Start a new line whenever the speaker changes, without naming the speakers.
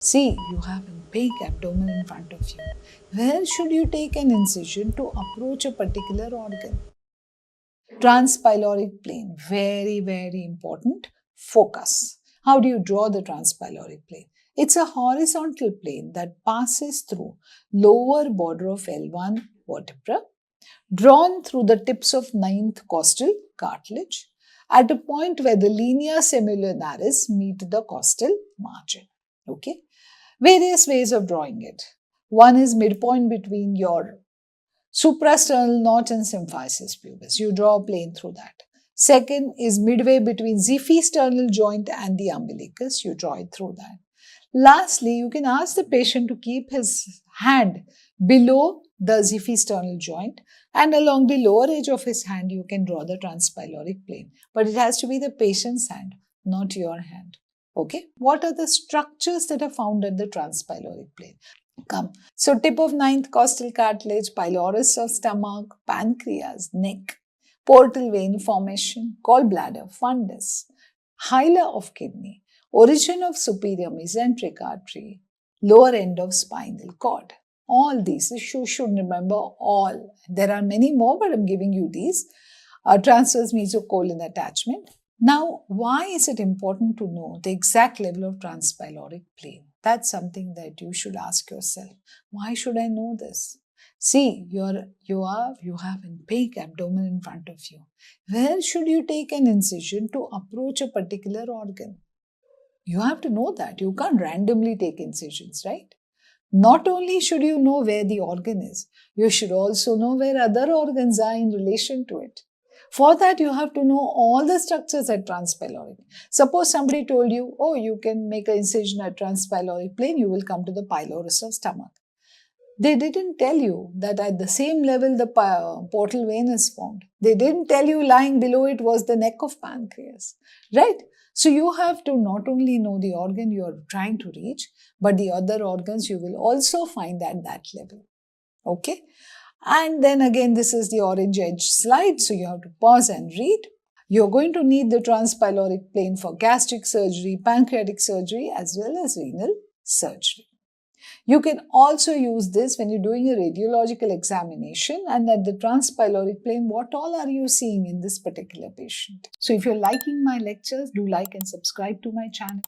See, you have a big abdomen in front of you. Where should you take an incision to approach a particular organ? Transpyloric plane, very, very important. Focus. How do you draw the transpyloric plane? It's a horizontal plane that passes through lower border of L1 vertebra, drawn through the tips of ninth costal cartilage at a point where the linea semilunaris meet the costal margin. Okay. Various ways of drawing it. One is midpoint between your suprasternal knot and symphysis pubis. You draw a plane through that. Second is midway between xiphisternal joint and the umbilicus. You draw it through that. Lastly, you can ask the patient to keep his hand below the xiphisternal joint, and along the lower edge of his hand, you can draw the transpyloric plane. But it has to be the patient's hand, not your hand. Okay, what are the structures that are found at the transpyloric plane? Come. So, tip of ninth costal cartilage, pylorus of stomach, pancreas, neck, portal vein formation, gallbladder, fundus, hilum of kidney, origin of superior mesenteric artery, lower end of spinal cord. All these, you should remember all. There are many more, but I'm giving you these. Transverse mesocolon attachment. Now, why is it important to know the exact level of transpyloric plane? That's something that you should ask yourself. Why should I know this? See, you have a big abdomen in front of you. Where should you take an incision to approach a particular organ? You have to know that. You can't randomly take incisions, right? Not only should you know where the organ is, you should also know where other organs are in relation to it. For that, you have to know all the structures at transpyloric. Suppose somebody told you, oh, you can make an incision at transpyloric plane, you will come to the pylorus of stomach. They didn't tell you that at the same level the portal vein is formed. They didn't tell you lying below it was the neck of pancreas, right? So you have to not only know the organ you are trying to reach, but the other organs you will also find at that level. Okay? And then again, this is the orange edge slide, so you have to pause and read. You're going to need the transpyloric plane for gastric surgery, pancreatic surgery, as well as renal surgery. You can also use this when you're doing a radiological examination and at the transpyloric plane, what all are you seeing in this particular patient? So if you're liking my lectures, do like and subscribe to my channel.